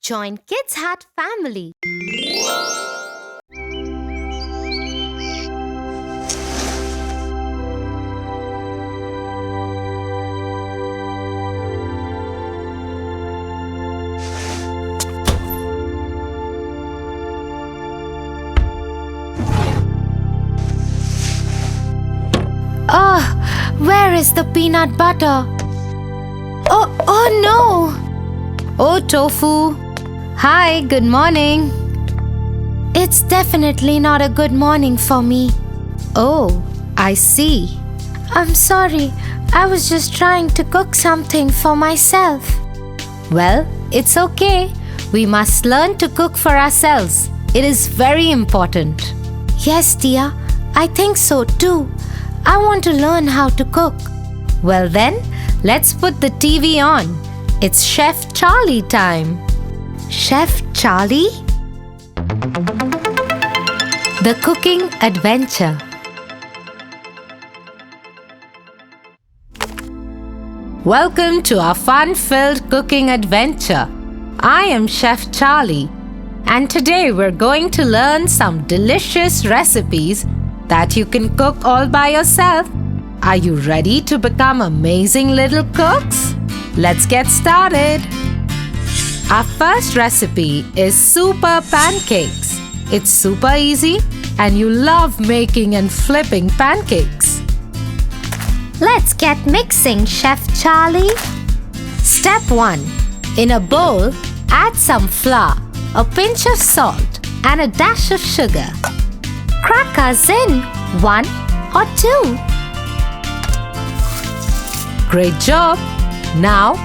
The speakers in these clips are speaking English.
Join Kids Hut family. Where is the peanut butter? Oh no! Oh, Tofu. Hi, good morning. It's definitely not a good morning for me. Oh, I see. I'm sorry. I was just trying to cook something for myself. Well, it's okay. We must learn to cook for ourselves. It is very important. Yes, Tia. I think so too. I want to learn how to cook. Well then, let's put the TV on. It's Chef Charlie time. Chef Charlie? The Cooking Adventure. Welcome to our fun-filled cooking adventure. I am Chef Charlie, and today we're going to learn some delicious recipes that you can cook all by yourself. Are you ready to become amazing little cooks? Let's get started. Our first recipe is super pancakes. It's super easy and you love making and flipping pancakes. Let's get mixing, Chef Charlie. Step 1. In a bowl, add some flour, a pinch of salt and a dash of sugar. Crackers in 1 or 2. Great job! Now,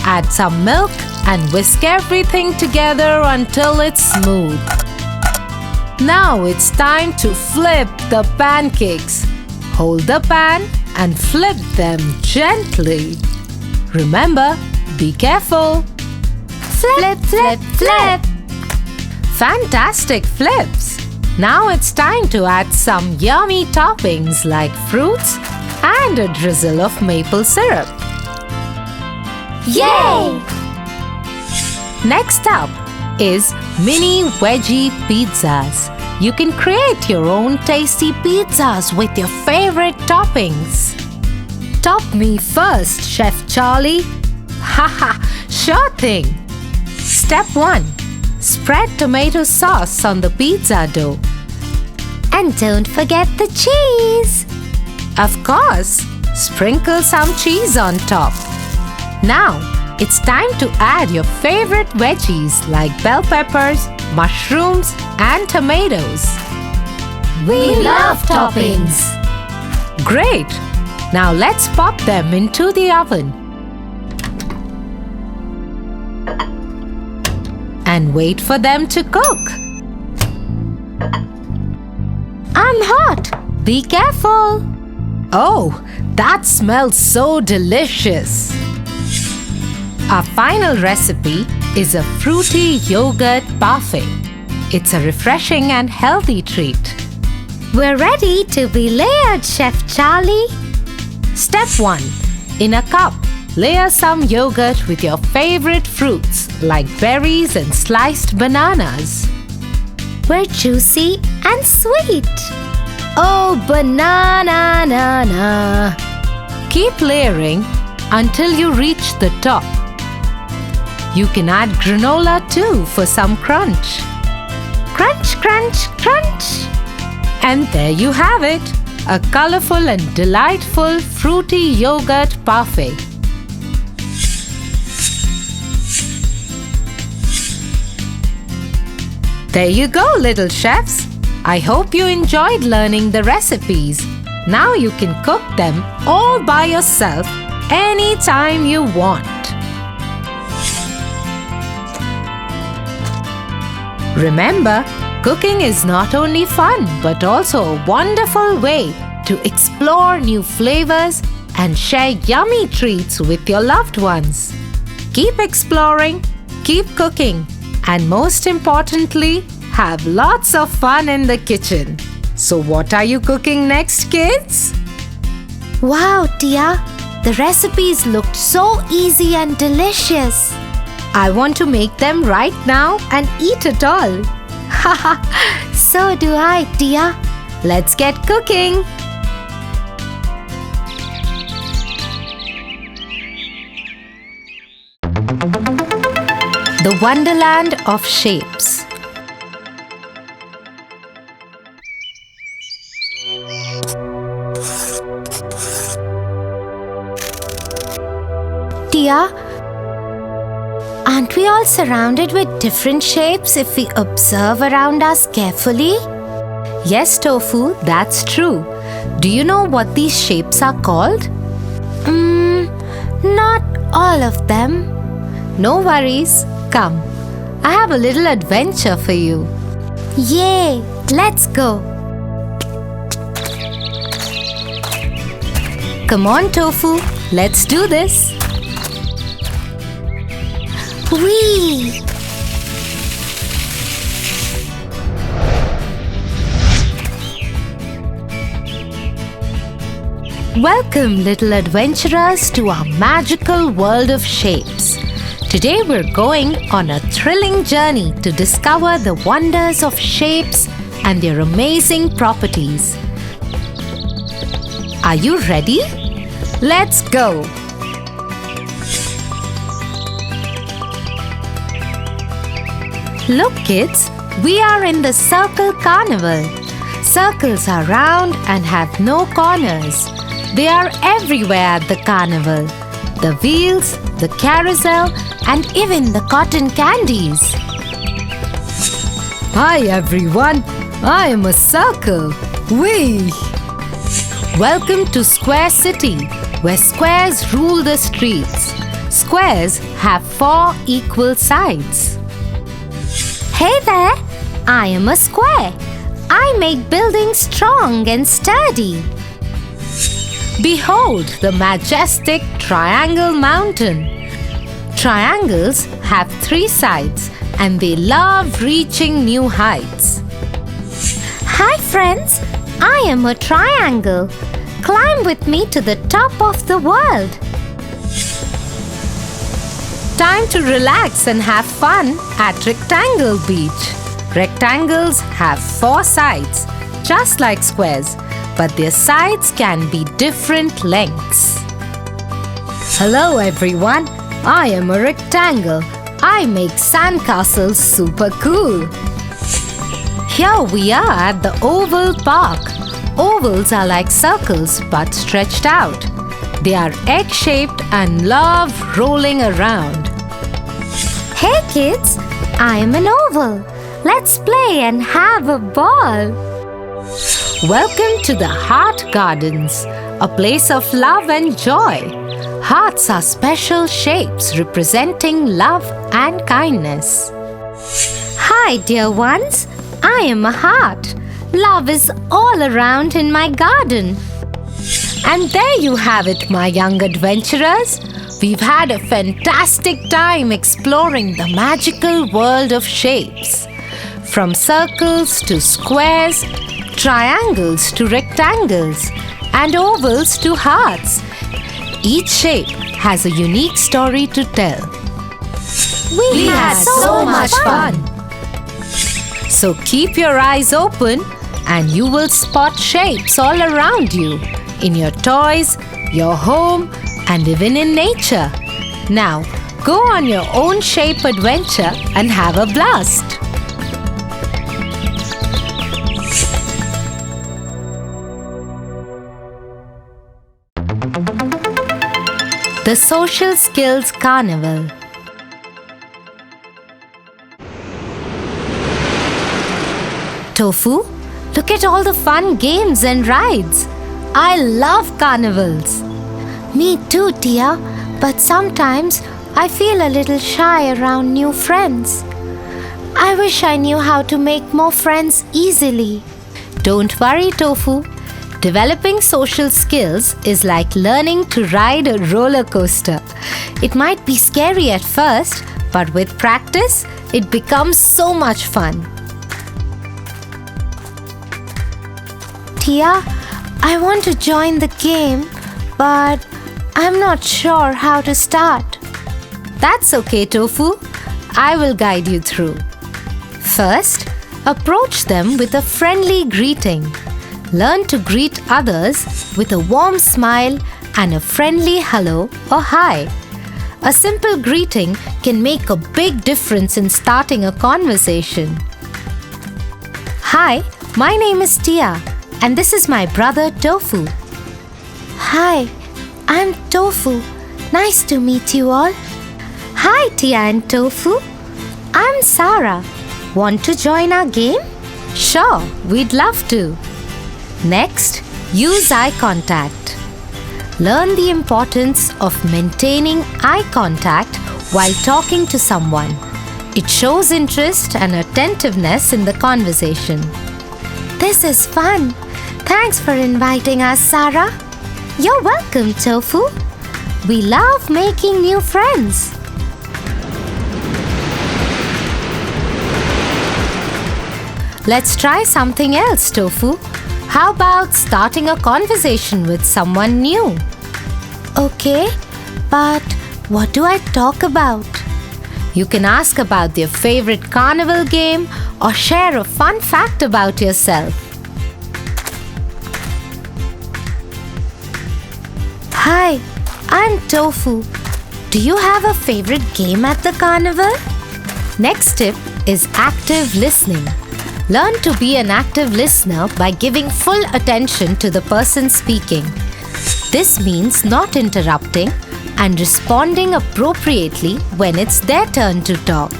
add some milk and whisk everything together until it's smooth. Now it's time to flip the pancakes. Hold the pan and flip them gently. Remember, be careful. Flip, flip, flip. Fantastic flips! Now it's time to add some yummy toppings like fruits and a drizzle of maple syrup. Yay! Next up is mini veggie pizzas. You can create your own tasty pizzas with your favorite toppings. Top me first, Chef Charlie. Haha, sure thing. Step 1. Spread tomato sauce on the pizza dough. And don't forget the cheese. Of course, sprinkle some cheese on top. Now, it's time to add your favorite veggies like bell peppers, mushrooms, and tomatoes. We love toppings. Great! Now let's pop them into the oven. And wait for them to cook. I'm hot. Be careful. Oh, that smells so delicious. Our final recipe is a fruity yogurt parfait. It's a refreshing and healthy treat. We're ready to be layered, Chef Charlie. Step 1. In a cup, layer some yogurt with your favorite fruits like berries and sliced bananas. We're juicy and sweet. Oh, banana, na, na. Keep layering until you reach the top. You can add granola too for some crunch. Crunch, crunch, crunch. And there you have it, a colorful and delightful fruity yogurt parfait. There you go, little chefs. I hope you enjoyed learning the recipes. Now you can cook them all by yourself anytime you want. Remember, cooking is not only fun but also a wonderful way to explore new flavors and share yummy treats with your loved ones. Keep exploring, keep cooking, and most importantly, have lots of fun in the kitchen. So what are you cooking next, kids? Wow, Tia, the recipes looked so easy and delicious. I want to make them right now and eat it all. Haha, so do I, Tia. Let's get cooking. The Wonderland of Shapes. Tia, aren't we all surrounded with different shapes if we observe around us carefully? Yes, Tofu, that's true. Do you know what these shapes are called? Not all of them. No worries. Come, I have a little adventure for you. Yay, let's go. Come on, Tofu, let's do this. Whee! Welcome, little adventurers, to our magical world of shapes. Today we're going on a thrilling journey to discover the wonders of shapes and their amazing properties. Are you ready? Let's go! Look, kids, we are in the Circle Carnival. Circles are round and have no corners. They are everywhere at the carnival. The wheels, the carousel, and even the cotton candies. Hi everyone, I am a circle. Whee! Welcome to Square City, where squares rule the streets. Squares have 4 equal sides. Hey there, I am a square. I make buildings strong and sturdy. Behold the majestic Triangle Mountain. Triangles have 3 sides and they love reaching new heights. Hi friends, I am a triangle. Climb with me to the top of the world. Time to relax and have fun at Rectangle Beach. Rectangles have 4 sides, just like squares, but their sides can be different lengths. Hello everyone, I am a rectangle. I make sandcastles super cool. Here we are at the Oval Park. Ovals are like circles but stretched out. They are egg-shaped and love rolling around. Hey kids, I am an oval. Let's play and have a ball. Welcome to the Heart Gardens, a place of love and joy. Hearts are special shapes representing love and kindness. Hi dear ones, I am a heart. Love is all around in my garden. And there you have it, my young adventurers. We've had a fantastic time exploring the magical world of shapes. From circles to squares, triangles to rectangles, and ovals to hearts. Each shape has a unique story to tell. We had so much fun. So keep your eyes open and you will spot shapes all around you, in your toys, your home, and even in nature. Now, go on your own shape adventure and have a blast. The Social Skills Carnival. Tofu, look at all the fun games and rides. I love carnivals. Me too, Tia, but sometimes I feel a little shy around new friends. I wish I knew how to make more friends easily. Don't worry, Tofu. Developing social skills is like learning to ride a roller coaster. It might be scary at first, but with practice, it becomes so much fun. Tia, I want to join the game, but I'm not sure how to start. That's okay, Tofu. I will guide you through. First, approach them with a friendly greeting. Learn to greet others with a warm smile and a friendly hello or hi. A simple greeting can make a big difference in starting a conversation. Hi, my name is Tia, and this is my brother Tofu. Hi, I'm Tofu. Nice to meet you all. Hi, Tia and Tofu. I'm Sarah. Want to join our game? Sure, we'd love to. Next, use eye contact. Learn the importance of maintaining eye contact while talking to someone. It shows interest and attentiveness in the conversation. This is fun. Thanks for inviting us, Sarah. You're welcome, Tofu. We love making new friends. Let's try something else, Tofu. How about starting a conversation with someone new? Okay, but what do I talk about? You can ask about their favorite carnival game or share a fun fact about yourself. Hi, I'm Tofu. Do you have a favorite game at the carnival? Next tip is active listening. Learn to be an active listener by giving full attention to the person speaking. This means not interrupting and responding appropriately when it's their turn to talk.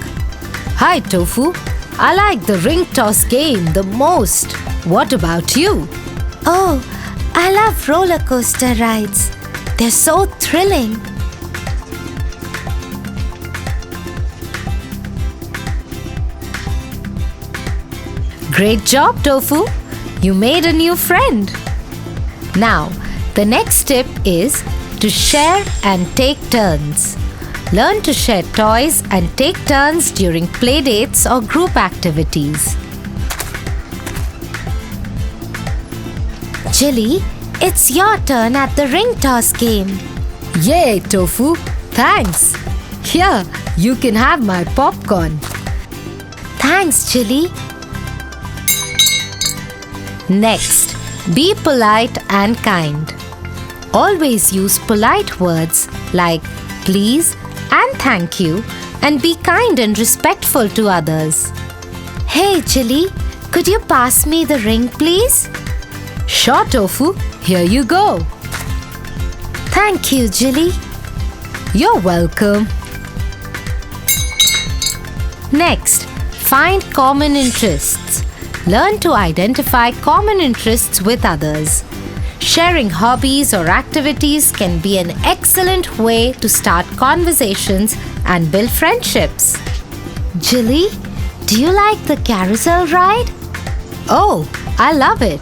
Hi, Tofu. I like the ring toss game the most. What about you? Oh, I love roller coaster rides. They're so thrilling. Great job, Tofu. You made a new friend. Now, the next tip is to share and take turns. Learn to share toys and take turns during play dates or group activities. Jilly, it's your turn at the ring toss game. Yay, Tofu. Thanks. Here, you can have my popcorn. Thanks, Jilly. Next, be polite and kind. Always use polite words like please and thank you, and be kind and respectful to others. Hey, Jilly, could you pass me the ring, please? Sure, Tofu. Here you go. Thank you, Jilly. You're welcome. Next, find common interests. Learn to identify common interests with others. Sharing hobbies or activities can be an excellent way to start conversations and build friendships. Jilly, do you like the carousel ride? Oh, I love it.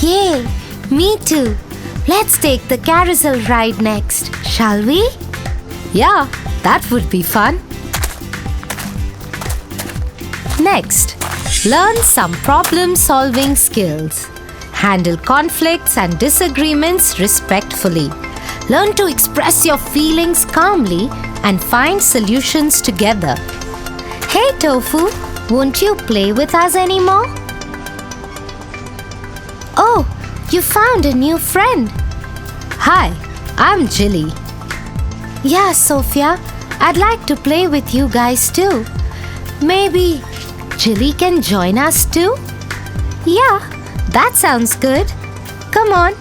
Yay, me too. Let's take the carousel ride next, shall we? Yeah, that would be fun. Next, learn some problem-solving skills. Handle conflicts and disagreements respectfully. Learn to express your feelings calmly and find solutions together. Hey, Tofu, won't you play with us anymore? Oh, you found a new friend. Hi, I'm Jilly. Yeah, Sophia, I'd like to play with you guys too. Maybe Jilly can join us too? Yeah, that sounds good. Come on,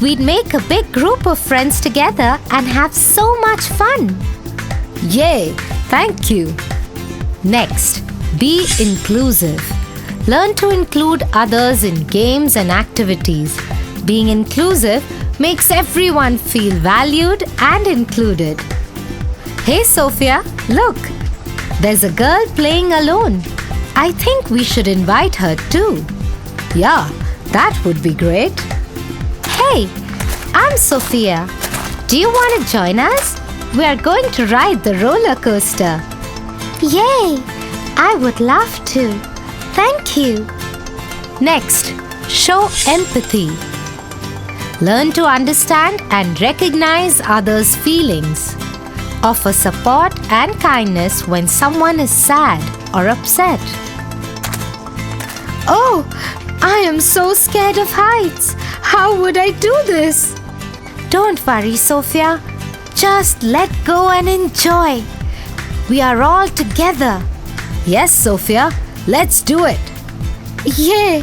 we'd make a big group of friends together and have so much fun. Yay, thank you. Next, be inclusive. Learn to include others in games and activities. Being inclusive makes everyone feel valued and included. Hey Sophia, look! There's a girl playing alone. I think we should invite her too. Yeah, that would be great. Hey, I'm Sophia. Do you want to join us? We are going to ride the roller coaster. Yay! I would love to. Thank you. Next, show empathy. Learn to understand and recognize others' feelings. Offer support and kindness when someone is sad or upset. Oh, I am so scared of heights. How would I do this? Don't worry, Sophia. Just let go and enjoy. We are all together. Yes, Sophia, let's do it. Yay!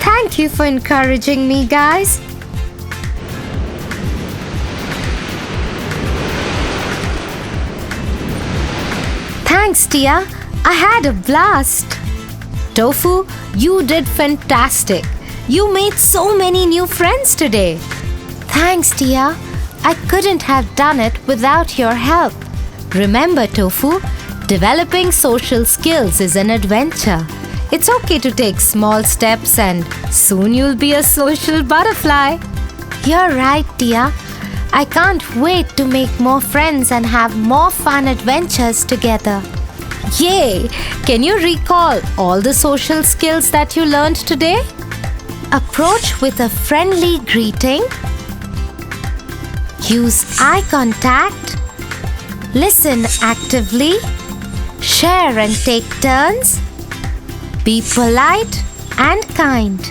Thank you for encouraging me, guys. Thanks, Tia. I had a blast. Tofu, you did fantastic. You made so many new friends today. Thanks, Tia. I couldn't have done it without your help. Remember, Tofu, developing social skills is an adventure. It's okay to take small steps and soon you'll be a social butterfly. You're right, Tia. I can't wait to make more friends and have more fun adventures together. Yay! Can you recall all the social skills that you learned today? Approach with a friendly greeting. Use eye contact. Listen actively. Share and take turns. Be polite and kind.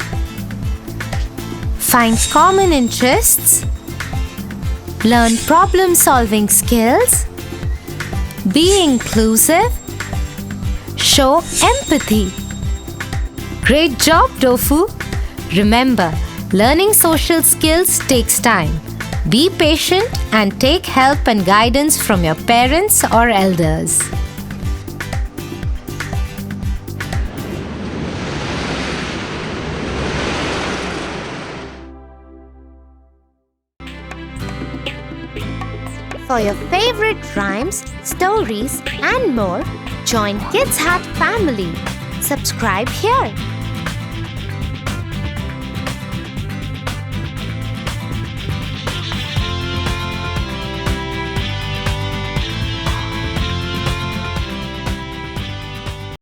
Find common interests. Learn problem-solving skills. Be inclusive. Show empathy. Great job, Tofu! Remember, learning social skills takes time. Be patient and take help and guidance from your parents or elders. For your favorite rhymes, stories, and more, join Kids Hut family. Subscribe here.